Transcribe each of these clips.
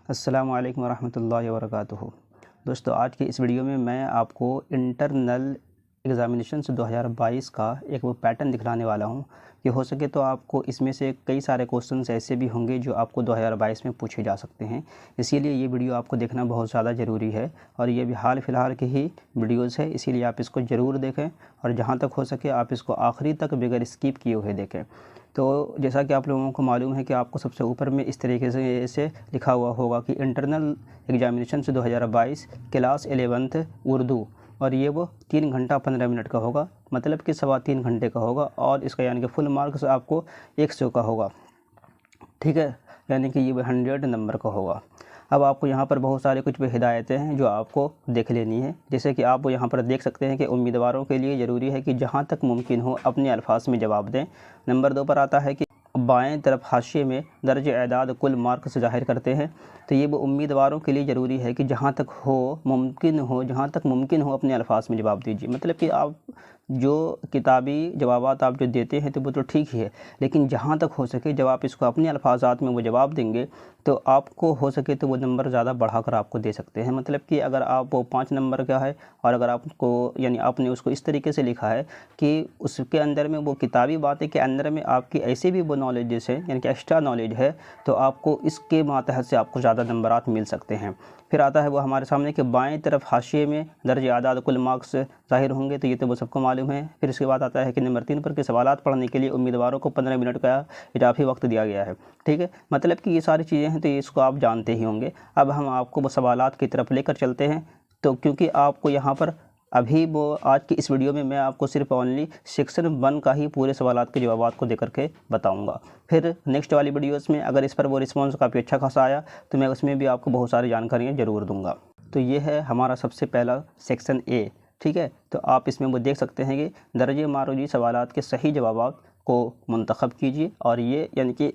السلام علیکم ورحمۃ اللہ وبرکاتہ۔ دوستو، آج کی اس ویڈیو میں آپ کو انٹرنل ایگزامینیشنز 2022 کا ایک وہ پیٹرن دکھلانے والا ہوں کہ ہو سکے تو آپ کو اس میں سے کئی سارے کوسچنز ایسے بھی ہوں گے جو آپ کو 2022 میں پوچھے جا سکتے ہیں۔ اسی لیے یہ ویڈیو آپ کو دیکھنا بہت زیادہ ضروری ہے، اور یہ بھی حال فی الحال کی ہی ویڈیوز ہے، اسی لیے آپ اس کو ضرور دیکھیں، اور جہاں تک ہو سکے آپ اس کو آخری تک بغیر اسکپ کیے ہوئے دیکھیں۔ تو جیسا کہ آپ لوگوں کو معلوم ہے کہ آپ کو سب سے اوپر میں اس طریقے سے لکھا ہوا ہوگا کہ انٹرنل ایگزامینیشنز 2022 کلاس 11 اردو، اور یہ وہ 3 گھنٹہ 15 منٹ کا ہوگا، مطلب کہ 3.25 گھنٹے کا ہوگا، اور اس کا یعنی کہ فل مارکس آپ کو 100 کا ہوگا، ٹھیک ہے، یعنی کہ یہ 100 نمبر کا ہوگا۔ اب آپ کو یہاں پر بہت سارے کچھ بھی ہدایتیں ہیں جو آپ کو دیکھ لینی ہے، جیسے کہ آپ یہاں پر دیکھ سکتے ہیں کہ امیدواروں کے لیے ضروری ہے کہ جہاں تک ممکن ہو اپنے الفاظ میں جواب دیں۔ نمبر 2 پر آتا ہے کہ بائیں طرف حاشیے میں درج اعداد کل مارکس ظاہر کرتے ہیں۔ تو یہ وہ امیدواروں کے لیے ضروری ہے کہ جہاں تک ممکن ہو اپنے الفاظ میں جواب دیجیے، مطلب کہ آپ جو کتابی جوابات آپ جو دیتے ہیں تو وہ تو ٹھیک ہی ہے، لیکن جہاں تک ہو سکے جب آپ اس کو اپنے الفاظات میں وہ جواب دیں گے تو آپ کو ہو سکے تو وہ نمبر زیادہ بڑھا کر آپ کو دے سکتے ہیں۔ مطلب کہ اگر آپ وہ 5 نمبر کا ہے، اور اگر آپ کو یعنی آپ نے اس کو اس طریقے سے لکھا ہے کہ اس کے اندر میں وہ کتابی باتیں کے اندر میں آپ کی ایسے بھی وہ نالجز ہے، یعنی کہ ایکسٹرا نالج ہے، تو آپ کو اس کے ماتحت سے آپ کو زیادہ نمبرات مل سکتے ہیں۔ پھر آتا ہے وہ ہمارے سامنے کہ بائیں طرف حاشیے میں درج اعداد کل مارکس ظاہر ہوں گے، تو یہ تو وہ سب کو معلوم ہے۔ پھر اس کے بعد آتا ہے کہ نمبر 3 پر کہ سوالات پڑھنے کے لیے امیدواروں کو 15 منٹ کا اضافی وقت دیا گیا ہے، ٹھیک ہے، مطلب کہ یہ ساری چیزیں ہیں تو اس کو آپ جانتے ہی ہوں گے۔ اب ہم آپ کو وہ سوالات کی طرف لے کر چلتے ہیں، تو کیونکہ آپ کو یہاں پر ابھی وہ آج کی اس ویڈیو میں آپ کو صرف اونلی سیکشن 1 کا ہی پورے سوالات کے جوابات کو دے کر کے بتاؤں گا۔ پھر نیکسٹ والی ویڈیوز میں اگر اس پر وہ رسپانس کافی اچھا خاصا آیا تو میں اس میں بھی آپ کو بہت ساری جانکاریاں ضرور دوں گا۔ تو یہ ہے ہمارا سب سے پہلا سیکشن اے، ٹھیک ہے۔ تو آپ اس میں وہ دیکھ سکتے ہیں کہ درجہ معروضی سوالات کے صحیح جوابات کو منتخب کیجیے، اور یہ یعنی کہ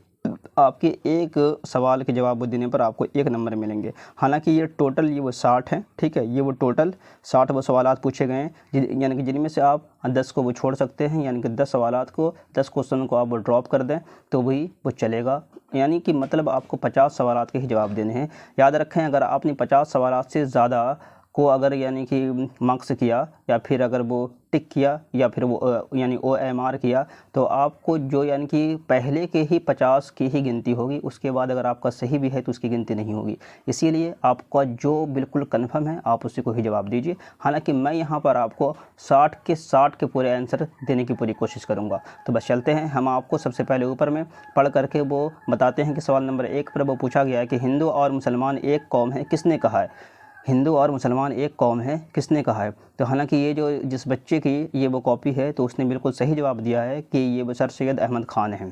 آپ کے ایک سوال کے جواب دینے پر آپ کو 1 نمبر ملیں گے۔ حالانکہ یہ ٹوٹل یہ وہ 60 ہیں، ٹھیک ہے، یہ وہ ٹوٹل 60 وہ سوالات پوچھے گئے ہیں، یعنی کہ جن میں سے آپ 10 کو وہ چھوڑ سکتے ہیں، یعنی کہ 10 سوالات کو 10 کوسچن کو آپ وہ ڈراپ کر دیں تو وہی وہ چلے گا، یعنی کہ مطلب آپ کو 50 سوالات کے ہی جواب دینے ہیں۔ یاد رکھیں، اگر آپ نے 50 سوالات سے زیادہ کو اگر یعنی کہ مارکس کیا، یا پھر اگر وہ ٹک کیا، یا پھر وہ یعنی OMR کیا، تو آپ کو جو یعنی کہ پہلے کے ہی 50 کی ہی گنتی ہوگی، اس کے بعد اگر آپ کا صحیح بھی ہے تو اس کی گنتی نہیں ہوگی۔ اسی لیے آپ کا جو بالکل کنفرم ہے آپ اسی کو ہی جواب دیجیے۔ حالانکہ میں یہاں پر آپ کو 60 کے پورے آنسر دینے کی پوری کوشش کروں گا۔ تو بس چلتے ہیں، ہم آپ کو سب سے پہلے اوپر میں پڑھ کر کے وہ بتاتے ہیں کہ سوال نمبر 1 پر وہ پوچھا گیا ہے کہ ہندو اور مسلمان ایک قوم ہے، کس نے کہا ہے؟ ہندو اور مسلمان ایک قوم ہے، کس نے کہا ہے؟ تو حالانکہ یہ جو جس بچے کی یہ وہ کاپی ہے تو اس نے بالکل صحیح جواب دیا ہے کہ یہ وہ سر سید احمد خان ہیں،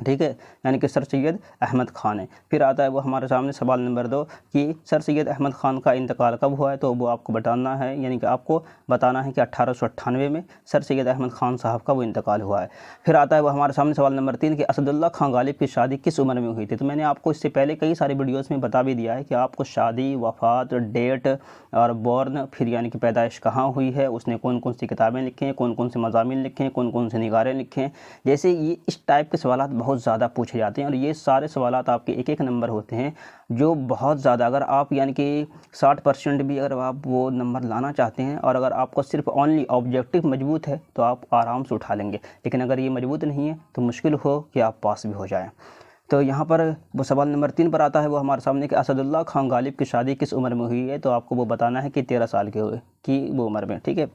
ٹھیک ہے، یعنی کہ سر سید احمد خان ہے۔ پھر آتا ہے وہ ہمارے سامنے سوال نمبر 2 کہ سر سید احمد خان کا انتقال کب ہوا ہے؟ تو وہ آپ کو بتانا ہے، یعنی کہ آپ کو بتانا ہے کہ 1898 میں سر سید احمد خان صاحب کا وہ انتقال ہوا ہے۔ پھر آتا ہے وہ ہمارے سامنے سوال نمبر 3 کہ اسد اللہ خان غالب کی شادی کس عمر میں ہوئی تھی؟ تو میں نے آپ کو اس سے پہلے کئی ساری ویڈیوز میں بتا بھی دیا ہے کہ آپ کو شادی، وفات، ڈیٹ اور بورن، پھر یعنی کہ پیدائش کہاں ہوئی ہے، اس نے کون کون سی کتابیں لکھی ہیں، کون کون سے مضامین لکھے ہیں، کون کون سے نگارے لکھے ہیں، جیسے یہ اس ٹائپ کے سوالات بہت زیادہ پوچھے جاتے ہیں، اور یہ سارے سوالات آپ کے 1 نمبر ہوتے ہیں، جو بہت زیادہ اگر آپ یعنی کہ 60% بھی اگر آپ وہ نمبر لانا چاہتے ہیں، اور اگر آپ کو صرف اونلی آبجیکٹو مضبوط ہے تو آپ آرام سے اٹھا لیں گے، لیکن اگر یہ مضبوط نہیں ہے تو مشکل ہو کہ آپ پاس بھی ہو جائیں۔ تو یہاں پر وہ سوال نمبر 3 پر آتا ہے وہ ہمارے سامنے کہ اسد اللہ خان غالب کی شادی کس عمر میں ہوئی ہے؟ تو آپ کو وہ بتانا ہے کہ 13 سال کی وہ عمر میں، ٹھیک ہے۔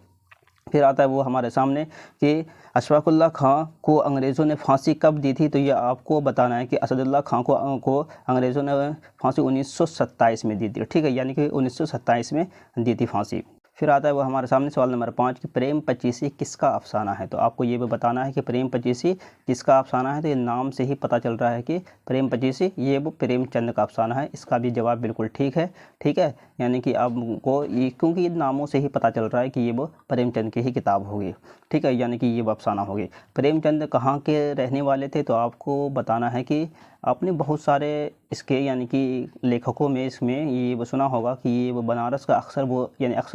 پھر آتا ہے وہ ہمارے سامنے کہ اشفاق اللہ خان کو انگریزوں نے پھانسی کب دی تھی؟ تو یہ آپ کو بتانا ہے کہ اسد اللہ خان کو انگریزوں نے پھانسی 1927 میں دی تھی، ٹھیک ہے، یعنی کہ 1927 میں دی تھی پھانسی۔ پھر آتا ہے وہ ہمارے سامنے سوال نمبر 5 کہ پریم پچیسی کس کا افسانہ ہے؟ تو آپ کو یہ بھی بتانا ہے کہ پریم پچیسی کس کا افسانہ ہے۔ تو یہ نام سے ہی پتہ چل رہا ہے کہ پریم پچیسی یہ وہ پریم چند کا افسانہ ہے، اس کا بھی جواب بالکل ٹھیک ہے، ٹھیک ہے، یعنی کہ آپ کو کیونکہ یہ ناموں سے ہی پتہ چل رہا ہے کہ یہ وہ پریم چند کی ہی کتاب ہوگی، ٹھیک ہے، یعنی کہ یہ وہ افسانہ ہوگی۔ پریم چند کہاں کے رہنے والے تھے؟ تو آپ کو بتانا ہے کہ آپ نے بہت سارے اس کے یعنی کہ لیکھکوں میں اس میں یہ وہ سنا ہوگا کہ یہ وہ بنارس کا اکثر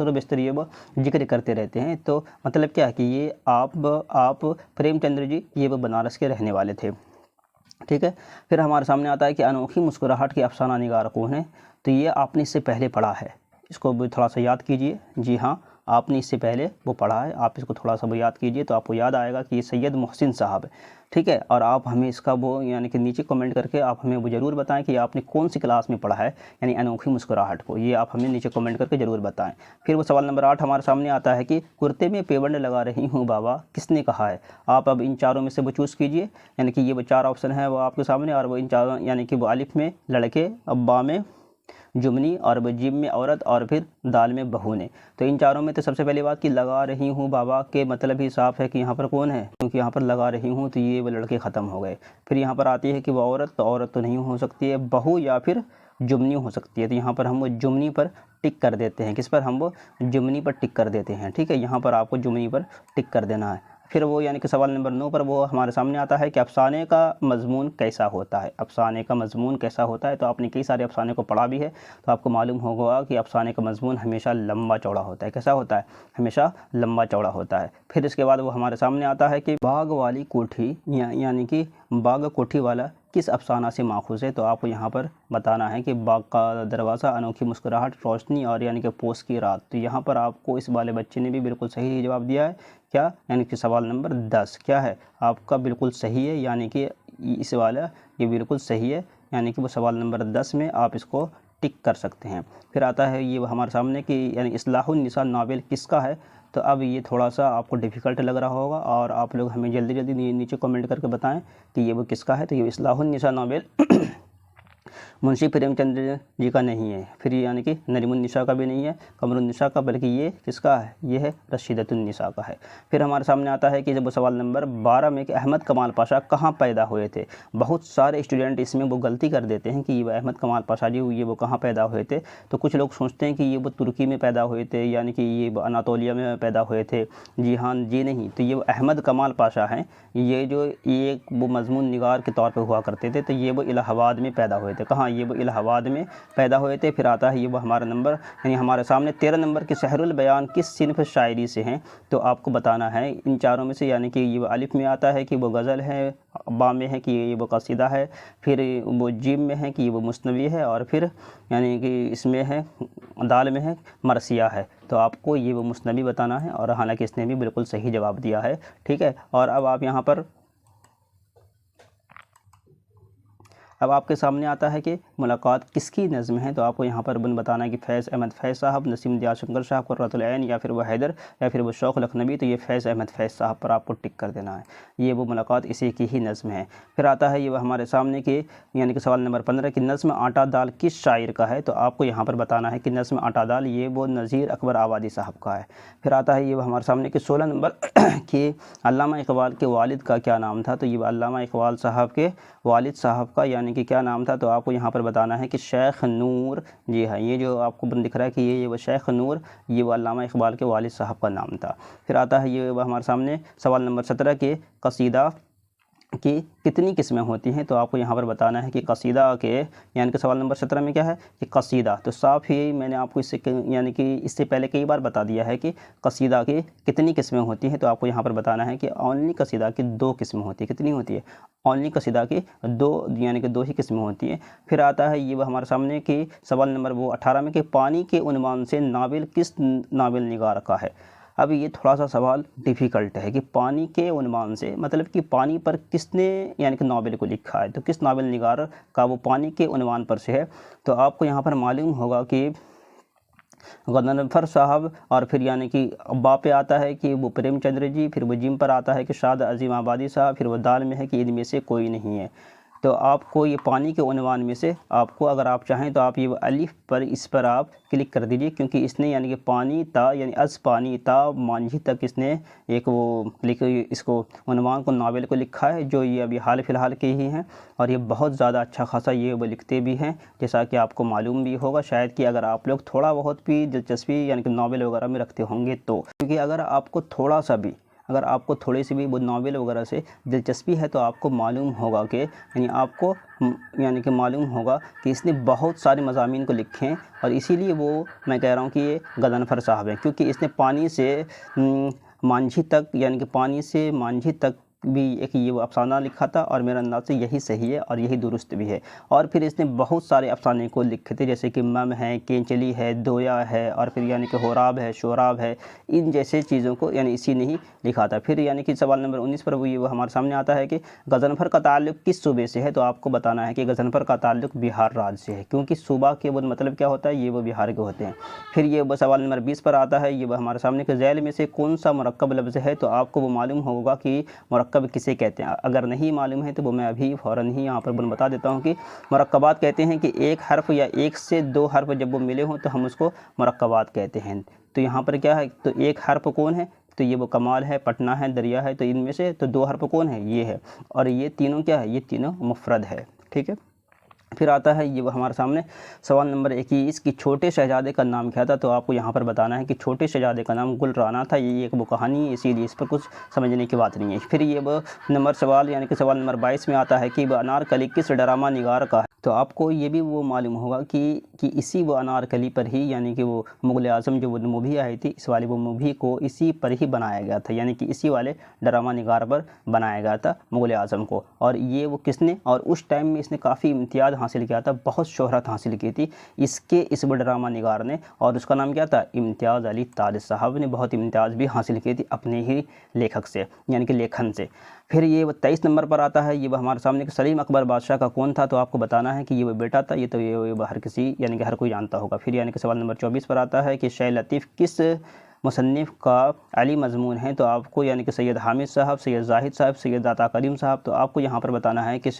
و بیشتر یہ وہ ذکر کرتے رہتے ہیں۔ تو مطلب کیا ہے کہ یہ آپ پریم چندر جی یہ وہ بنارس کے رہنے والے تھے۔ ٹھیک ہے، پھر ہمارے سامنے آتا ہے کہ انوکھی مسکراہٹ کے افسانہ نگار کون ہے؟ تو یہ آپ نے اس سے پہلے پڑھا ہے، اس کو بھی تھوڑا سا یاد کیجئے۔ جی ہاں، آپ نے اس سے پہلے وہ پڑھا ہے، آپ اس کو تھوڑا سا وہ یاد کیجئے تو آپ کو یاد آئے گا کہ یہ سید محسن صاحب ہے، ٹھیک ہے۔ اور آپ ہمیں اس کا وہ یعنی کہ نیچے کمنٹ کر کے آپ ہمیں وہ ضرور بتائیں کہ آپ نے کون سی کلاس میں پڑھا ہے یعنی انوکھی مسکراہٹ کو، یہ آپ ہمیں نیچے کمنٹ کر کے ضرور بتائیں۔ پھر وہ سوال نمبر 8 ہمارے سامنے آتا ہے کہ کرتے میں پیونڈ لگا رہی ہوں بابا کس نے کہا ہے؟ آپ اب ان چاروں میں سے وہ چوز کیجئے، یعنی کہ یہ وہ 4 آپشن ہیں وہ آپ کے سامنے، اور وہ ان چاروں یعنی کہ وہ الف میں لڑکے، با میں جمنی، اور وہ جیم میں عورت، اور پھر دال میں بہو نے۔ تو ان چاروں میں تو سب سے پہلی بات کہ لگا رہی ہوں بابا کے مطلب ہی صاف ہے کہ یہاں پر کون ہے، کیونکہ یہاں پر لگا رہی ہوں تو یہ وہ لڑکے ختم ہو گئے۔ پھر یہاں پر آتی ہے کہ وہ عورت، تو عورت تو نہیں ہو سکتی ہے، بہو یا پھر جمنی ہو سکتی ہے، تو یہاں پر ہم وہ جمنی پر ٹک کر دیتے ہیں۔ کس پر؟ ہم وہ جمنی پر ٹک کر دیتے ہیں، ٹھیک ہے، یہاں پر آپ کو جمنی پر ٹک کر دینا ہے۔ پھر وہ یعنی کہ سوال نمبر 9 پر وہ ہمارے سامنے آتا ہے کہ افسانے کا مضمون کیسا ہوتا ہے؟ افسانے کا مضمون کیسا ہوتا ہے؟ تو آپ نے کئی سارے افسانے کو پڑھا بھی ہے، تو آپ کو معلوم ہوگا کہ افسانے کا مضمون ہمیشہ لمبا چوڑا ہوتا ہے۔ کیسا ہوتا ہے؟ ہمیشہ لمبا چوڑا ہوتا ہے۔ پھر اس کے بعد وہ ہمارے سامنے آتا ہے کہ باغ والی کوٹھی یعنی کہ باغ کوٹھی والا کس افسانہ سے ماخوذ ہے؟ تو آپ کو یہاں پر بتانا ہے کہ باغ کا دروازہ، انوکھی مسکراہٹ، روشنی، اور یعنی کہ پوس کی رات۔ تو یہاں پر آپ کو اس والے بچے نے بھی بالکل صحیح جواب دیا ہے، کیا؟ یعنی کہ سوال نمبر 10 کیا ہے آپ کا؟ بالکل صحیح ہے، یعنی کہ اس والا یہ بالکل صحیح ہے، یعنی کہ وہ سوال نمبر 10 میں آپ اس کو ٹک کر سکتے ہیں۔ پھر آتا ہے یہ ہمارے سامنے کہ یعنی اصلاح النساء ناول کس کا ہے؟ تو اب یہ تھوڑا سا آپ کو ڈیفیکلٹ لگ رہا ہوگا، اور آپ لوگ ہمیں جلدی جلدی نیچے کمنٹ کر کے بتائیں کہ یہ وہ کس کا ہے۔ تو یہ اصلاح النساء ناول منشی پریم چندر جی کا نہیں ہے، پھر یعنی کہ نرم النساء کا بھی نہیں ہے، قمر النساء کا، بلکہ یہ کس کا ہے؟ یہ ہے رشیدۃ النساء کا ہے۔ پھر ہمارے سامنے آتا ہے کہ جب وہ سوال نمبر 12 میں کہ احمد کمال پاشا کہاں پیدا ہوئے تھے؟ بہت سارے اسٹوڈنٹ اس میں وہ غلطی کر دیتے ہیں کہ یہ احمد کمال پاشا جی یہ وہ کہاں پیدا ہوئے تھے، تو کچھ لوگ سوچتے ہیں کہ یہ وہ ترکی میں پیدا ہوئے تھے، یعنی کہ یہ وہ اناطولیہ میں پیدا ہوئے تھے۔ جی ہاں، جی نہیں، تو یہ وہ احمد کمال پاشا ہیں، یہ جو ایک وہ مضمون نگار کے طور پہ ہوا کرتے تھے، تو یہ وہ الہ آباد میں پیدا ہوئے تھے۔ کہاں؟ یہ وہ الہ آباد میں پیدا ہوئے تھے۔ پھر آتا ہے یہ وہ ہمارا نمبر یعنی ہمارے سامنے 13 نمبر کے سحر البیان کس صنف شاعری سے ہیں؟ تو آپ کو بتانا ہے ان چاروں میں سے، یعنی کہ یہ وہ الف میں آتا ہے کہ وہ غزل ہے، با میں ہے کہ یہ وہ قصیدہ ہے، پھر وہ جیم میں ہے کہ یہ وہ مثنوی ہے، اور پھر یعنی کہ اس میں ہے دال میں ہے مرثیہ ہے۔ تو آپ کو یہ وہ مثنوی بتانا ہے، اور حالانکہ اس نے بھی بالکل صحیح جواب دیا ہے، ٹھیک ہے۔ اور اب آپ یہاں پر اب آپ کے سامنے آتا ہے کہ ملاقات کس کی نظم ہے؟ تو آپ کو یہاں پر بتانا ہے کہ فیض احمد فیض صاحب، نسیم دیار شنکر صاحب، قرۃ العین، یا پھر وہ حیدر، یا پھر وہ شوق لکھنوی۔ تو یہ فیض احمد فیض صاحب پر آپ کو ٹک کر دینا ہے، یہ وہ ملاقات اسی کی ہی نظم ہے۔ پھر آتا ہے یہ وہ ہمارے سامنے کہ یعنی کہ سوال نمبر 15 کی نظم آٹا دال کس شاعر کا ہے؟ تو آپ کو یہاں پر بتانا ہے کہ نظم آٹا دال یہ وہ نذیر اکبر آبادی صاحب کا ہے۔ پھر آتا ہے یہ وہ ہمارے سامنے کہ 16 نمبر کہ علامہ اقبال کے والد کا کیا نام تھا؟ تو یہ علامہ اقبال صاحب کے والد صاحب کا یعنی کہ کیا نام تھا؟ تو آپ کو یہاں پر بتانا ہے کہ شیخ نور۔ جی ہاں، یہ جو آپ کو دکھ رہا ہے کہ یہ وہ شیخ نور یہ وہ علامہ اقبال کے والد صاحب کا نام تھا۔ پھر آتا ہے یہ وہ ہمارے سامنے سوال نمبر 17 کے قصیدہ کی کتنی قسمیں ہوتی ہیں؟ تو آپ کو یہاں پر بتانا ہے کہ قصیدہ کے یعنی کہ سوال نمبر 17 میں کیا ہے کہ قصیدہ، تو صاف ہی میں نے آپ کو اس سے یعنی کہ اس سے پہلے کئی بار بتا دیا ہے کہ قصیدہ کی کتنی قسمیں ہوتی ہیں۔ تو آپ کو یہاں پر بتانا ہے کہ اونلی قصیدہ کی 2 قسمیں ہوتی ہیں۔ کتنی ہوتی ہے؟ اونلی قصیدہ کی 2 یعنی کہ 2 ہی قسمیں ہوتی ہیں۔ پھر آتا ہے یہ وہ ہمارے سامنے کہ سوال نمبر 18 میں کہ پانی کے عنوان سے ناول کس ناول نگار کا ہے؟ اب یہ تھوڑا سا سوال ڈیفیکلٹ ہے کہ پانی کے عنوان سے مطلب کہ پانی پر کس نے یعنی کہ ناول کو لکھا ہے، تو کس ناول نگار کا وہ پانی کے عنوان پر سے ہے؟ تو آپ کو یہاں پر معلوم ہوگا کہ غضنفر صاحب، اور پھر یعنی کہ با پہ آتا ہے کہ وہ پریم چندر جی، پھر وہ جیم پر آتا ہے کہ شاد عظیم آبادی صاحب، پھر وہ دال میں ہے کہ ان میں سے کوئی نہیں ہے۔ تو آپ کو یہ پانی کے عنوان میں سے آپ کو اگر آپ چاہیں تو آپ یہ الف پر اس پر آپ کلک کر دیجئے، کیونکہ اس نے یعنی کہ پانی تا یعنی از پانی تا مانجھی تک اس نے ایک وہ اس کو عنوان کو ناول کو لکھا ہے، جو یہ ابھی حال فی الحال کے ہی ہیں، اور یہ بہت زیادہ اچھا خاصا یہ وہ لکھتے بھی ہیں، جیسا کہ آپ کو معلوم بھی ہوگا شاید کہ اگر آپ لوگ تھوڑا بہت بھی دلچسپی یعنی کہ ناول وغیرہ میں رکھتے ہوں گے تو، کیونکہ اگر آپ کو تھوڑا سا بھی اگر آپ کو تھوڑی سی بھی وہ ناول وغیرہ سے دلچسپی ہے تو آپ کو معلوم ہوگا کہ یعنی آپ کو یعنی کہ معلوم ہوگا کہ اس نے بہت سارے مضامین کو لکھے ہیں، اور اسی لیے وہ میں کہہ رہا ہوں کہ یہ غضنفر صاحب ہیں، کیونکہ اس نے پانی سے مانجھی تک یعنی کہ پانی سے مانجھی تک بھی ایک یہ وہ افسانہ لکھا تھا اور میرے انداز سے یہی صحیح ہے اور یہی درست بھی ہے۔ اور پھر اس نے بہت سارے افسانے کو لکھے تھے، جیسے کہ مم ہے، کینچلی ہے، دویا ہے، اور پھر یعنی کہ ہوراب ہے، شوراب ہے، ان جیسے چیزوں کو یعنی اسی نے ہی لکھا تھا۔ پھر یعنی کہ سوال نمبر 19 پر وہ ہمارے سامنے آتا ہے کہ غضنفر کا تعلق کس صوبے سے ہے؟ تو آپ کو بتانا ہے کہ غضنفر کا تعلق بہار راج سے ہے، کیونکہ صوبہ کے وہ مطلب کیا ہوتا ہے، یہ وہ بہار کے ہوتے ہیں۔ پھر یہ وہ سوال نمبر 20 پر آتا ہے، یہ وہ ہمارے سامنے کہ ذیل میں سے کون سا مرکب لفظ ہے؟ تو آپ کو وہ معلوم ہوگا کہ مرکب کسے کہتے ہیں۔ اگر نہیں معلوم ہے تو وہ میں ابھی فوراً ہی یہاں پر بتا دیتا ہوں کہ مرکبات کہتے ہیں کہ ایک حرف یا ایک سے دو حرف جب وہ ملے ہوں تو ہم اس کو مرکبات کہتے ہیں۔ تو یہاں پر کیا ہے، تو ایک حرف کون ہے؟ تو یہ وہ کمال ہے، پٹنہ ہے، دریا ہے، تو ان میں سے تو دو حرف کون ہے؟ یہ ہے، اور یہ تینوں کیا ہے؟ یہ تینوں مفرد ہے، ٹھیک ہے۔ پھر آتا ہے یہ وہ ہمارے سامنے سوال نمبر 21 کہ چھوٹے شہزادے کا نام کیا تھا؟ تو آپ کو یہاں پر بتانا ہے کہ چھوٹے شہزادے کا نام گل رانا تھا۔ یہ ایک وہ کہانی ہے، اسی لیے اس پر کچھ سمجھنے کی بات نہیں ہے۔ پھر یہ وہ سوال یعنی کہ سوال نمبر 22 میں آتا ہے کہ وہ انارکلی کس ڈرامہ نگار کا ہے؟ تو آپ کو یہ بھی وہ معلوم ہوگا کہ اسی وہ انارکلی پر ہی یعنی کہ وہ مغل اعظم جو وہ مووی آئی تھی، اس والے وہ مووی کو اسی پر ہی بنایا گیا تھا، یعنی کہ اسی والے ڈرامہ نگار پر بنایا گیا تھا مغل اعظم کو۔ اور یہ وہ کس نے، اور اس ٹائم میں اس نے کافی امتیاز حاصل کیا تھا، بہت شہرت حاصل کی تھی اس وہ ڈرامہ نگار نے، اور اس کا نام کیا تھا؟ امتیاز علی تاج صاحب نے بہت امتیاز بھی حاصل کی تھی اپنے ہی لیکھک سے یعنی کہ لیکھن سے۔ پھر یہ وہ 23 نمبر پر آتا ہے، یہ وہ ہمارے سامنے کہ سلیم اکبر بادشاہ کا کون تھا؟ تو آپ کو بتانا ہے کہ یہ وہ بیٹا تھا، یہ تو یہ ہر کسی یعنی کہ ہر کوئی جانتا ہوگا۔ پھر یعنی کہ سوال نمبر 24 پر آتا ہے کہ شہ لطیف کس مصنف کا علی مضمون ہے؟ تو آپ کو یعنی کہ سید حامد صاحب، سید زاہد صاحب، سید عطا کریم صاحب، تو آپ کو یہاں پر بتانا ہے کہ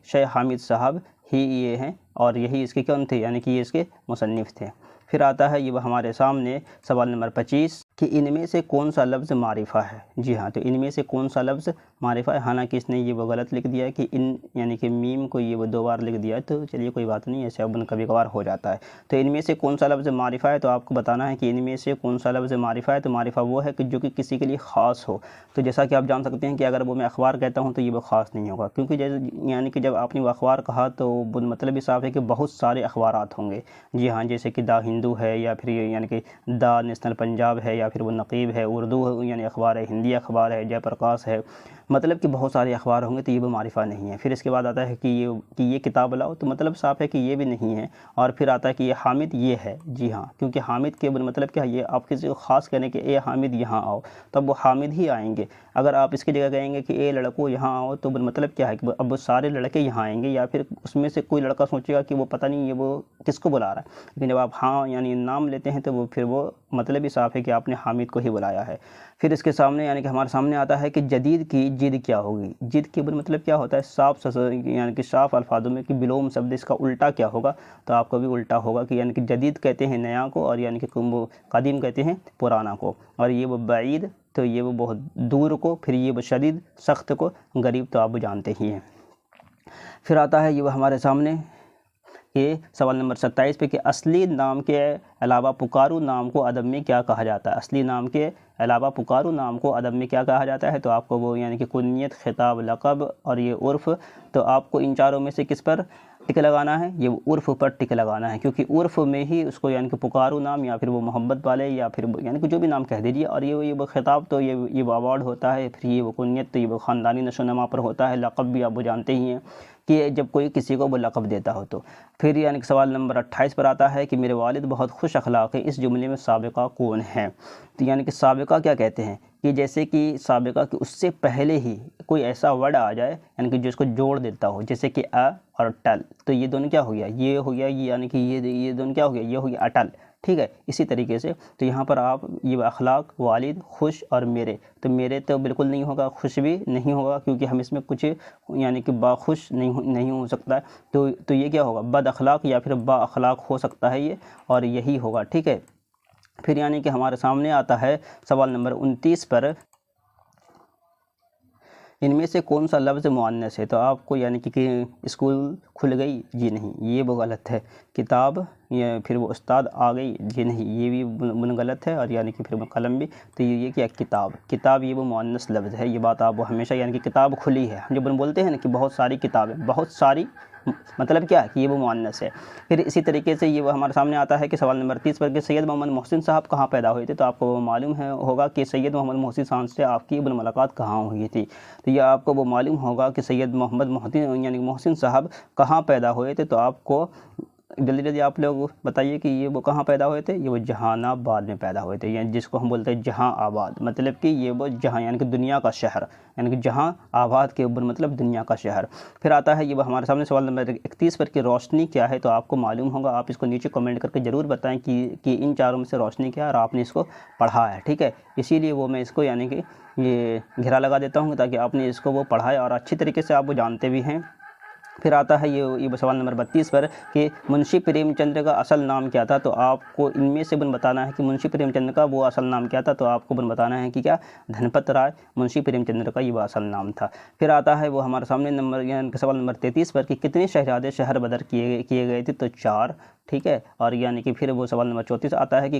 شہ حامد صاحب ہی یہ ہیں، اور یہی اس کے کون تھے؟ یعنی کہ یہ اس کے مصنف تھے۔ پھر آتا ہے یہ وہ ہمارے سامنے سوال نمبر 25 کہ ان میں سے کون سا لفظ معرفہ ہے؟ جی ہاں، تو ان میں سے کون سا لفظ معرفہ ہے؟ حالانکہ اس نے یہ وہ غلط لکھ دیا ہے کہ ان یعنی کہ میم کو یہ وہ 2 بار لکھ دیا ہے، تو چلیے کوئی بات نہیں، ایسے اب کبھی کبھار ہو جاتا ہے۔ تو ان میں سے کون سا لفظ معرفہ ہے؟ تو آپ کو بتانا ہے کہ ان میں سے کون سا لفظ معرفہ ہے۔ تو معرفہ وہ ہے کہ جو کہ کسی کے لیے خاص ہو۔ تو جیسا کہ آپ جان سکتے ہیں کہ اگر وہ میں اخبار کہتا ہوں تو یہ وہ خاص نہیں ہوگا، کیونکہ یعنی کہ جب آپ نے وہ اخبار کہا تو مطلب بھی صاف ہے کہ بہت سارے اخبارات ہوں گے۔ جی ہاں، جیسے کہ دا ہندو ہے، یا پھر یعنی کہ دا نیشنل پنجاب ہے، یا پھر وہ نقیب ہے، اردو یعنی اخبار ہے، ہندی اخبار ہے، جے پرکاش ہے، مطلب کہ بہت سارے اخبار ہوں گے، تو یہ بھی معرفہ نہیں ہے۔ پھر اس کے بعد آتا ہے کہ یہ کتاب لاؤ، تو مطلب صاف ہے کہ یہ بھی نہیں ہے۔ اور پھر آتا ہے کہ یہ حامد یہ ہے، جی ہاں، کیونکہ حامد کے مطلب کیا ہے، یہ آپ کسی کو خاص کہنے کہ اے حامد یہاں آؤ، تب وہ حامد ہی آئیں گے۔ اگر آپ اس کی جگہ کہیں گے کہ اے لڑکوں یہاں آؤ، تو مطلب کیا ہے کہ اب وہ سارے لڑکے یہاں آئیں گے، یا پھر اس میں سے کوئی لڑکا سوچے گا کہ وہ پتہ نہیں یہ وہ کس کو بلا رہا ہے۔ لیکن جب آپ ہاں یعنی نام لیتے ہیں تو پھر وہ مطلب ہی صاف ہے کہ آپ نے حامد کو ہی بلایا ہے۔ پھر اس کے سامنے یعنی کہ ہمارے سامنے آتا ہے کہ جدید کی جد کیا ہوگی؟ جد کے مطلب کیا ہوتا ہے؟ صاف یعنی کہ صاف الفاظوں میں کہ بلوم شبد، اس کا الٹا کیا ہوگا؟ تو آپ کو بھی الٹا ہوگا کہ یعنی کہ جدید کہتے ہیں نیا کو، اور یعنی کہ وہ قدیم کہتے ہیں پرانا کو، اور یہ وہ بعید تو یہ وہ بہت دور کو، پھر یہ وہ شدید سخت کو، غریب تو آپ جانتے ہی ہیں۔ پھر آتا ہے یہ وہ ہمارے سامنے کہ سوال نمبر 27 پہ کہ اصلی نام کے علاوہ پکارو نام کو ادب میں کیا کہا جاتا ہے؟ اصلی نام کے علاوہ پکارو نام کو ادب میں کیا کہا جاتا ہے؟ تو آپ کو وہ یعنی کہ کنیت، خطاب، لقب اور یہ عرف، تو آپ کو ان چاروں میں سے کس پر ٹک لگانا ہے؟ یہ عرف پر ٹک لگانا ہے، کیونکہ عرف میں ہی اس کو یعنی کہ پکارو نام، یا پھر وہ محبت والے، یا پھر یعنی کہ جو بھی نام کہہ دیجیے، اور یہ وہ خطاب تو یہ وہ ایوارڈ ہوتا ہے، پھر یہ وہ کنیت تو یہ وہ خاندانی نشو و نما پر ہوتا ہے، لقب بھی آپ وہ جانتے ہی ہیں کہ جب کوئی کسی کو وہ لقب دیتا ہو تو۔ پھر یعنی کہ سوال نمبر 28 پر آتا ہے کہ میرے والد بہت خوش اخلاق ہے، اس جملے میں سابقہ کون ہے؟ تو یعنی کہ سابقہ کیا کہتے ہیں کہ جیسے کہ سابقہ کہ اس سے پہلے ہی کوئی ایسا ورڈ آ جائے یعنی کہ جس کو جوڑ دیتا ہو، جیسے کہ اور ٹل، تو یہ دونوں کیا ہو گیا؟ یہ ہو گیا، یعنی کہ یہ دونوں کیا ہو گیا؟ یہ ہو گیا اٹل، ٹھیک ہے۔ اسی طریقے سے تو یہاں پر آپ یہ اخلاق، والد، خوش اور میرے، تو میرے تو بالکل نہیں ہوگا، خوش بھی نہیں ہوگا، کیونکہ ہم اس میں کچھ یعنی کہ باخوش نہیں ہو سکتا ہے، تو یہ کیا ہوگا؟ بد اخلاق یا پھر با اخلاق ہو سکتا ہے یہ، اور یہی ہوگا، ٹھیک ہے۔ پھر یعنی کہ ہمارے سامنے آتا ہے سوال نمبر 29 پر ان میں سے کون سا لفظ مؤنث ہے؟ تو آپ کو یعنی کہ اسکول کھل گئی، جی نہیں، یہ وہ غلط ہے۔ کتاب یا پھر وہ استاد آ گئی، جی نہیں، یہ بھی غلط ہے، اور یعنی کہ پھر قلم بھی، تو یہ کیا؟ کتاب یہ وہ مؤنث لفظ ہے، یہ بات آپ وہ ہمیشہ یعنی کہ کتاب کھلی ہے، ہم جب بولتے ہیں نا کہ بہت ساری کتابیں، بہت ساری مطلب کیا کہ یہ وہ مؤنث ہے۔ پھر اسی طریقے سے یہ وہ ہمارے سامنے آتا ہے کہ سوال نمبر 30 پر کہ سید محمد محسن صاحب کہاں پیدا ہوئے تھے، تو آپ کو وہ معلوم ہوگا کہ سید محمد محسن صاحب سے آپ کی ملاقات کہاں ہوئی تھی۔ تو یہ آپ کو وہ معلوم ہوگا کہ سید محمد محسن صاحب کہاں پیدا ہوئے تھے، تو آپ کو جلدی جلدی آپ لوگ بتائیے کہ یہ وہ کہاں پیدا ہوئے تھے۔ یہ وہ جہان آباد میں پیدا ہوئے تھے، یعنی جس کو ہم بولتے ہیں جہاں آباد، مطلب کہ یہ وہ جہاں یعنی کہ دنیا کا شہر، یعنی کہ جہاں آباد کے اوپر مطلب دنیا کا شہر۔ پھر آتا ہے یہ وہ ہمارے سامنے سوال نمبر 31 پر کہ روشنی کیا ہے، تو آپ کو معلوم ہوگا، آپ اس کو نیچے کمنٹ کر کے ضرور بتائیں کہ ان چاروں میں سے روشنی کیا ہے اور آپ نے اس کو پڑھا ہے، ٹھیک ہے۔ اسی لیے وہ میں اس کو یعنی کہ یہ گھیرا لگا دیتا ہوں تاکہ آپ نے اس کو وہ پڑھا ہے اور اچھی طریقے سے آپ وہ جانتے بھی ہیں۔ پھر آتا ہے یہ سوال نمبر 32 پر کہ منشی پریم چندر کا اصل نام کیا تھا، تو آپ کو ان میں سے بتانا ہے کہ منشی پریم چندر کا وہ اصل نام کیا تھا، تو آپ کو بتانا ہے کہ کیا دھنپت رائے منشی پریم چندر کا یہ وہ اصل نام تھا۔ پھر آتا ہے وہ ہمارے سامنے یعنی کہ سوال نمبر 33 پر کہ کتنے شہزادے شہر بدر کیے گئے تھے، تو 4، ٹھیک ہے۔ اور یعنی کہ پھر وہ سوال نمبر 34 آتا ہے کہ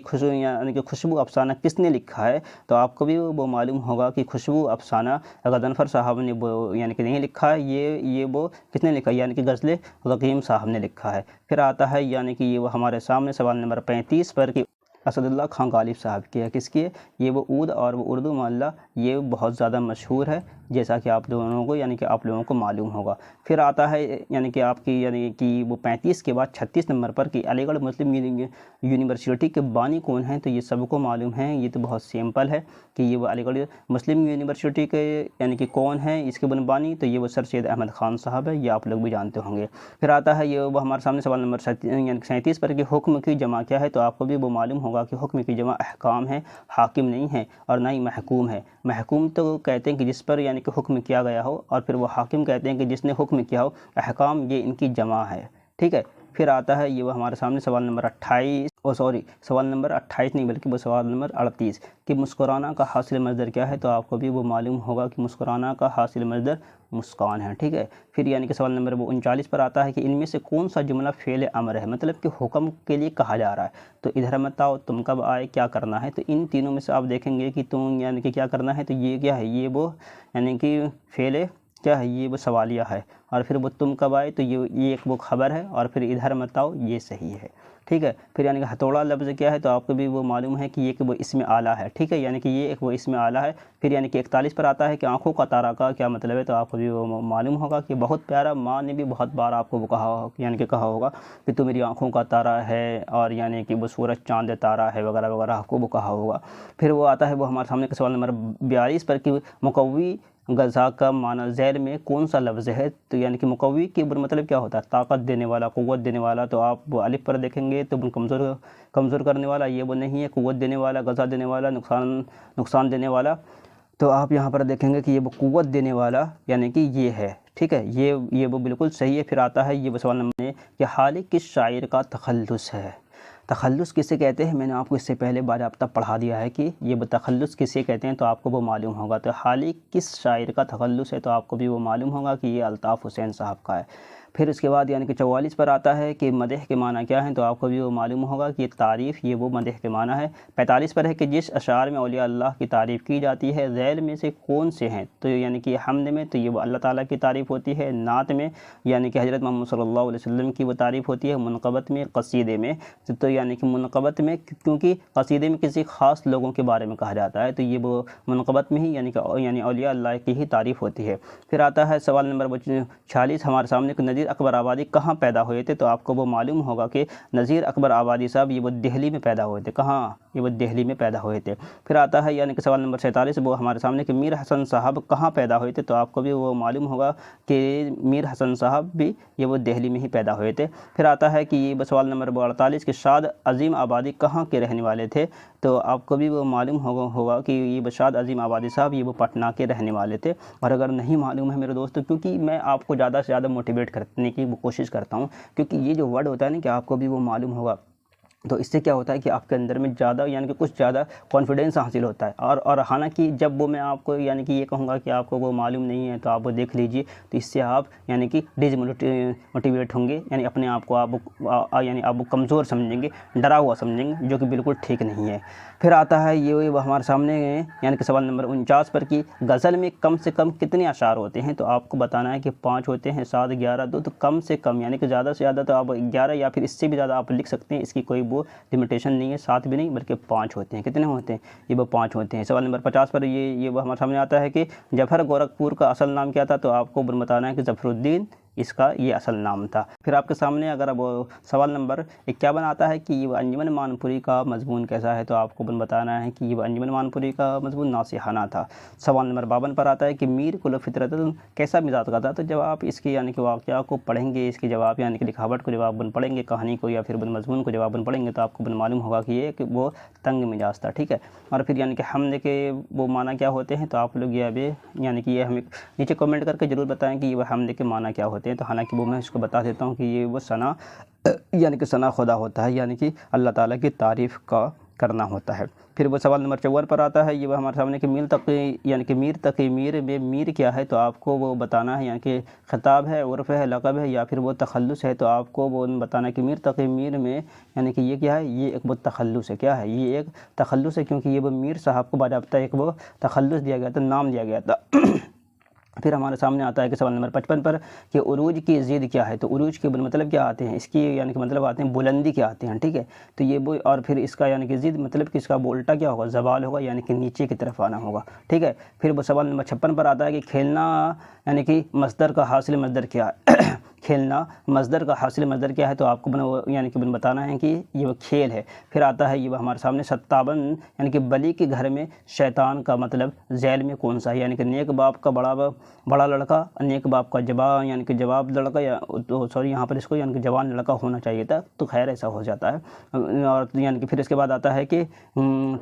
خوشبو افسانہ کس نے لکھا ہے، تو آپ کو بھی وہ معلوم ہوگا کہ خوشبو افسانہ غضنفر صاحب نے وہ یعنی کہ نہیں لکھا ہے، یہ وہ کس نے لکھا ہے، یعنی کہ غزل رقیم صاحب نے لکھا ہے۔ پھر آتا ہے یعنی کہ یہ وہ ہمارے سامنے سوال نمبر 35 پر کہ اسد اللہ خان غالب صاحب کی ہے، کس کی ہے، یہ وہ عود اور وہ اردو معلّہ، یہ بہت زیادہ مشہور ہے، جیسا کہ آپ دونوں کو یعنی کہ آپ لوگوں کو معلوم ہوگا۔ پھر آتا ہے یعنی کہ آپ کی یعنی کہ وہ 35 کے بعد 36 نمبر پر کہ علی گڑھ مسلم یونیورسٹی کے بانی کون ہیں، تو یہ سب کو معلوم ہے، یہ تو بہت سمپل ہے کہ یہ وہ علی گڑھ مسلم یونیورسٹی کے یعنی کہ کون ہیں اس کے بانی، تو یہ وہ سر سید احمد خان صاحب ہے، یہ آپ لوگ بھی جانتے ہوں گے۔ پھر آتا ہے یہ وہ ہمارے سامنے سوال نمبر 37 پر کہ حکم کی جمع کیا ہے، تو آپ کو بھی وہ معلوم ہوگا کہ حکم کی جمع احکام ہے، حاکم نہیں ہے اور نہ ہی محکوم ہے۔ محکوم تو کہتے ہیں کہ جس پر یعنی کہ حکم کیا گیا ہو، اور پھر وہ حاکم کہتے ہیں کہ جس نے حکم کیا ہو۔ احکام یہ ان کی جمع ہے، ٹھیک ہے۔ پھر آتا ہے یہ وہ ہمارے سامنے سوال نمبر 28 سوال نمبر 28 نہیں بلکہ وہ سوال نمبر 38 کہ مسکرانا کا حاصل مصدر کیا ہے، تو آپ کو بھی وہ معلوم ہوگا کہ مسکرانا کا حاصل مصدر مسکان ہے، ٹھیک ہے۔ پھر یعنی کہ سوال نمبر 39 پر آتا ہے کہ ان میں سے کون سا جملہ فعل امر ہے، مطلب کہ حکم کے لیے کہا جا رہا ہے، تو ادھر مت آؤ، تم کب آئے، کیا کرنا ہے، تو ان تینوں میں سے آپ دیکھیں گے کہ تم یعنی کہ کیا کرنا ہے، تو یہ کیا ہے، یہ وہ یعنی کہ فعل کیا ہے، یہ وہ سوالیہ ہے، اور پھر وہ تم کب آئے، تو یہ ایک وہ خبر ہے، اور پھر ادھر مت آؤ یہ صحیح ہے، ٹھیک ہے۔ پھر یعنی کہ ہتھوڑا لفظ کیا ہے، تو آپ کو بھی وہ معلوم ہے کہ یہ کہ وہ اسم اعلیٰ ہے، ٹھیک ہے، یعنی کہ یہ ایک وہ اسم اعلیٰ ہے۔ پھر یعنی کہ 41 پر آتا ہے کہ آنکھوں کا تارا کا کیا مطلب ہے، تو آپ کو بھی وہ معلوم ہوگا کہ بہت پیارا، ماں نے بھی بہت بار آپ کو وہ کہا ہوگا کہ تو میری آنکھوں کا تارا ہے، اور یعنی کہ وہ سورج چاند تارا ہے وغیرہ وغیرہ آپ کو وہ کہا ہوگا۔ پھر وہ آتا ہے وہ ہمارے سامنے سوال نمبر 42 پر کہ مقوی غذا کا معنی ذیل میں کون سا لفظ ہے، تو یعنی کہ مقوی کے مطلب کیا ہوتا ہے، طاقت دینے والا، قوت دینے والا، تو آپ وہ الف پر دیکھیں گے تو کمزور کرنے والا، یہ وہ نہیں ہے، قوت دینے والا، غذا دینے والا، نقصان دینے والا، تو آپ یہاں پر دیکھیں گے کہ یہ وہ قوت دینے والا یعنی کہ یہ ہے، ٹھیک ہے، یہ وہ بالکل صحیح ہے۔ پھر آتا ہے یہ وہ سوال نمبر کہ حالق کس شاعر کا تخلص ہے، تخلص کسے کہتے ہیں، میں نے آپ کو اس سے پہلے باضابطہ پڑھا دیا ہے کہ یہ تخلص کسے کہتے ہیں، تو آپ کو وہ معلوم ہوگا۔ تو حالق کس شاعر کا تخلص ہے، تو آپ کو بھی وہ معلوم ہوگا کہ یہ الطاف حسین صاحب کا ہے۔ پھر اس کے بعد یعنی کہ 44 پر آتا ہے کہ مدح کے معنی کیا ہیں، تو آپ کو بھی وہ معلوم ہوگا کہ یہ تعریف، یہ وہ مدح کے معنی ہے۔ 45 پر ہے کہ جس اشعار میں اولیاء اللہ کی تعریف کی جاتی ہے ذیل میں سے کون سے ہیں، تو یعنی کہ حمد میں تو یہ وہ اللہ تعالیٰ کی تعریف ہوتی ہے، نعت میں یعنی کہ حضرت محمد صلی اللہ علیہ وسلم کی وہ تعریف ہوتی ہے، منقبت میں، قصیدے میں، تو یعنی کہ منقبت میں کیونکہ قصیدے میں کسی خاص لوگوں کے بارے میں کہا جاتا ہے، تو یہ وہ منقبت میں ہی یعنی کہ اولیاء اللہ کی ہی تعریف ہوتی ہے۔ پھر آتا ہے سوال نمبر 46 ہمارے سامنے کہ نذیر اکبر آبادی کہاں پیدا ہوئے تھے، تو آپ کو وہ معلوم ہوگا کہ نذیر اکبر آبادی صاحب یہ وہ دہلی میں پیدا ہوئے تھے، کہاں، یہ وہ دہلی میں پیدا ہوئے تھے۔ پھر آتا ہے یعنی کہ سوال نمبر 47 وہ ہمارے سامنے کہ میر حسن صاحب کہاں پیدا ہوئے تھے، تو آپ کو بھی وہ معلوم ہوگا کہ میر حسن صاحب بھی یہ وہ دہلی میں ہی پیدا ہوئے تھے۔ پھر آتا ہے کہ یہ سوال نمبر 48 کہ شاد عظیم آبادی کہاں کے رہنے والے تھے، تو آپ کو بھی وہ معلوم ہوگا کہ یہ شاد عظیم آبادی صاحب یہ وہ پٹنہ کے رہنے والے تھے۔ اور اگر نہیں معلوم ہے میرے دوستو، کیونکہ میں آپ کو زیادہ سے زیادہ موٹیویٹ کرنے کی وہ کوشش کرتا ہوں، کیونکہ یہ جو ورڈ ہوتا ہے نا کہ آپ کو بھی وہ معلوم ہوگا تو اس سے کیا ہوتا ہے کہ آپ کے اندر میں زیادہ یعنی کہ کچھ زیادہ کانفیڈینس حاصل ہوتا ہے، اور حالانکہ جب وہ میں آپ کو یعنی کہ یہ کہوں گا کہ آپ کو وہ معلوم نہیں ہے تو آپ وہ دیکھ لیجئے، تو اس سے آپ یعنی کہ موٹیویٹ ہوں گے، یعنی اپنے آپ کو آپ کمزور سمجھیں گے، ڈرا ہوا سمجھیں گے، جو کہ بالکل ٹھیک نہیں ہے۔ پھر آتا ہے یہ وہ ہمارے سامنے یعنی کہ سوال نمبر 49 پر کہ غزل میں کم سے کم کتنے اشعار ہوتے ہیں؟ تو آپ کو بتانا ہے کہ 5 ہوتے ہیں، 7، 11، 2، تو کم سے کم یعنی کہ زیادہ سے زیادہ تو آپ 11 یا پھر اس سے بھی زیادہ آپ لکھ سکتے ہیں، اس کی کوئی وہ لمیٹیشن نہیں ہے، 7 بھی نہیں بلکہ 5 ہوتے ہیں۔ کتنے ہوتے ہیں؟ یہ وہ 5 ہوتے ہیں۔ سوال نمبر 50 پر یہ وہ ہمارے سامنے آتا ہے کہ ظفر گورکھپور کا اصل نام کیا تھا؟ تو آپ کو بتانا ہے کہ ظفر الدین اس کا یہ اصل نام تھا۔ پھر آپ کے سامنے اگر اب سوال نمبر 51 آتا ہے کہ یہ انجمن مانپوری کا مضمون کیسا ہے؟ تو آپ کو بتانا ہے کہ یہ انجمن مانپوری کا مضمون ناصحانہ تھا۔ سوال نمبر 52 پر آتا ہے کہ میر قلعہ فطرت کیسا مزاج کا تھا؟ تو جب آپ اس کے یعنی کہ واقعہ کو پڑھیں گے، اس کے جواب یعنی کہ لکھاوٹ کو جواب پڑھیں گے، کہانی کو یا پھر مضمون کو جواب پڑھیں گے، تو آپ کو معلوم ہوگا کہ وہ تنگ مزاج تھا، ٹھیک ہے۔ اور پھر یعنی کہ حمد کے وہ معنی کیا ہوتے ہیں؟ تو آپ لوگ یعنی کہ یہ ہمیں نیچے کمنٹ کر کے ضرور بتائیں کہ یہ حمد کے معنی کیا ہوتے ہیں۔ تو حالانکہ وہ میں اس کو بتا دیتا ہوں کہ یہ وہ ثنا یعنی کہ ثنا خدا ہوتا ہے، یعنی کہ اللہ تعالیٰ کی تعریف کا کرنا ہوتا ہے۔ پھر وہ سوال نمبر 54 پر آتا ہے، یہ وہ ہمارے سامنے کہ میر تقی یعنی کہ میر تقی میر میں میر کیا ہے؟ تو آپ کو وہ بتانا ہے، یعنی کہ خطاب ہے، عرف ہے، لقب ہے یا پھر وہ تخلص ہے۔ تو آپ کو وہ بتانا ہے کہ میر تقی میر میں یعنی کہ یہ کیا ہے؟ یہ ایک وہ تخلص ہے۔ کیا ہے؟ یہ ایک تخلص ہے، کیونکہ یہ وہ میر صاحب کو باضابطہ ایک وہ تخلص دیا گیا تھا، نام دیا گیا تھا۔ پھر ہمارے سامنے آتا ہے کہ سوال نمبر 55 پر کہ عروج کی ضد کیا ہے؟ تو عروج کے مطلب کیا آتے ہیں؟ اس کی یعنی کہ مطلب آتے ہیں بلندی کے آتے ہیں، ٹھیک ہے۔ تو یہ وہ اور پھر اس کا یعنی کہ ضد مطلب کہ اس کا الٹا کیا ہوگا؟ زوال ہوگا، یعنی کہ نیچے کی طرف آنا ہوگا، ٹھیک ہے۔ پھر وہ سوال نمبر 56 پر آتا ہے کہ کھیلنا یعنی کہ مصدر کا حاصل مصدر کیا ہے؟ کھیلنا مصدر کا حاصل مصدر کیا ہے؟ تو آپ کو یعنی کہ بتانا ہے کہ یہ وہ کھیل ہے۔ پھر آتا ہے یہ وہ ہمارے سامنے 57 یعنی کہ بلی کے گھر میں شیطان کا مطلب ذیل میں کون سا ہے؟ یعنی کہ نیک باپ کا بڑا لڑکا، نیک باپ کا یعنی کہ جواب لڑکا، یا تو سوری یہاں پر اس کو یعنی کہ جوان لڑکا ہونا چاہیے تھا، تو خیر ایسا ہو جاتا ہے۔ اور یعنی کہ پھر اس کے بعد آتا ہے کہ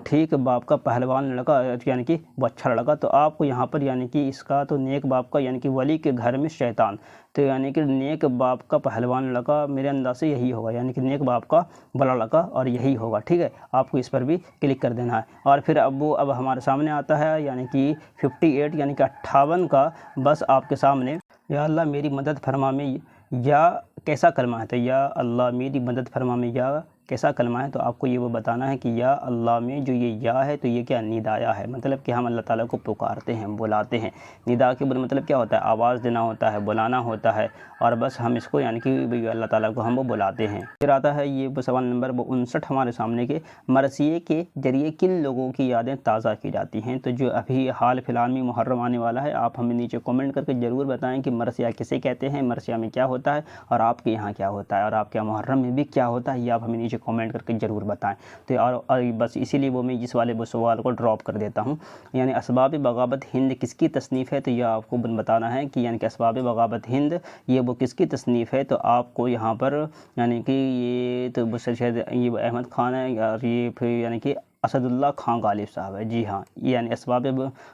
ٹھیک باپ کا پہلوان لڑکا، یعنی کہ وہ اچھا لڑکا۔ تو آپ کو یہاں پر یعنی کہ اس کا تو نیک باپ کا یعنی کہ ولی کے گھر میں شیطان، تو یعنی کہ نیک باپ کا پہلوان لڑکا میرے انداز سے یہی ہوگا، یعنی کہ نیک باپ کا بڑا لڑکا، اور یہی ہوگا، ٹھیک ہے۔ آپ کو اس پر بھی کلک کر دینا ہے۔ اور پھر اب ہمارے سامنے آتا ہے یعنی کہ 58 یعنی کہ 58 کا بس آپ کے سامنے یا اللہ میری مدد فرما میں یا کیسا کلمہ ہے؟ تو یا اللہ میری مدد فرما میں یا کیسا کلمہ ہے؟ تو آپ کو یہ وہ بتانا ہے کہ یا اللہ میں جو یہ یا ہے تو یہ کیا ندایا ہے، مطلب کہ ہم اللہ تعالیٰ کو پکارتے ہیں، بلاتے ہیں۔ ندا کے مطلب کیا ہوتا ہے؟ آواز دینا ہوتا ہے، بلانا ہوتا ہے، اور بس ہم اس کو یعنی کہ اللہ تعالیٰ کو ہم وہ بلاتے ہیں۔ پھر آتا ہے یہ سوال نمبر 59 ہمارے سامنے کے مرثیے کے ذریعے کن لوگوں کی یادیں تازہ کی جاتی ہیں؟ تو جو ابھی حال فی الحال میں محرم آنے والا ہے، آپ ہمیں نیچے کمنٹ کر کے ضرور بتائیں کہ مرثیہ کسے کہتے ہیں، مرثیہ میں کیا ہوتا ہے، اور آپ کے یہاں کیا ہوتا ہے، اور آپ کے محرم میں بھی کیا ہوتا ہے، یہ آپ ہمیں نیچے کمنٹ کر کے ضرور بتائیں۔ تو اور بس اسی لیے وہ میں اس والے سوال کو ڈراپ کر دیتا ہوں، یعنی اسباب بغاوت ہند کس کی تصنیف ہے؟ تو یہ آپ کو بتانا ہے کہ یعنی کہ اسباب بغاوت ہند یہ وہ کس کی تصنیف ہے؟ تو آپ کو یہاں پر یعنی کہ یہ تو شاید یہ احمد خان ہے، اور یہ پھر یعنی کہ اسد اللہ خان غالب صاحب ہے، جی ہاں، یعنی اسباب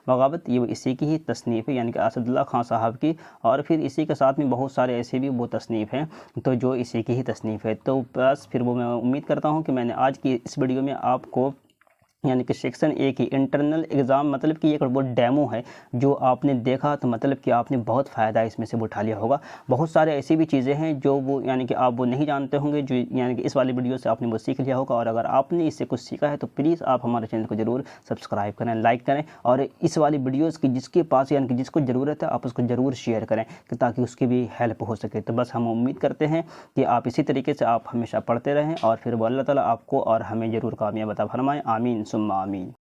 بغاوت یہ اسی کی ہی تصنیف ہے، یعنی کہ اسد اللہ خان صاحب کی، اور پھر اسی کے ساتھ میں بہت سارے ایسے بھی وہ تصنیف ہیں تو جو اسی کی ہی تصنیف ہے۔ تو بس پھر وہ میں امید کرتا ہوں کہ میں نے آج کی اس ویڈیو میں آپ کو یعنی کہ سیکشن اے کی انٹرنل ایگزام مطلب کہ ایک وہ ڈیمو ہے جو آپ نے دیکھا، تو مطلب کہ آپ نے بہت فائدہ اس میں سے اٹھا لیا ہوگا۔ بہت سارے ایسی بھی چیزیں ہیں جو وہ یعنی کہ آپ وہ نہیں جانتے ہوں گے، جو یعنی کہ اس والی ویڈیو سے آپ نے وہ سیکھ لیا ہوگا، اور اگر آپ نے اس سے کچھ سیکھا ہے تو پلیز آپ ہمارے چینل کو ضرور سبسکرائب کریں، لائک کریں، اور اس والی ویڈیوز کی جس کے پاس یعنی کہ جس کو ضرورت ہے آپ اس کو ضرور شیئر کریں کہ تاکہ اس کی بھی ہیلپ ہو سکے۔ تو بس ہم امید کرتے ہیں کہ آپ اسی طریقے سے آپ ہمیشہ پڑھتے رہیں، اور پھر وہ اللہ تعالیٰ آپ کو اور ہمیں ضرور کامیاب عطا فرمائیں۔ آمین ثم آمین۔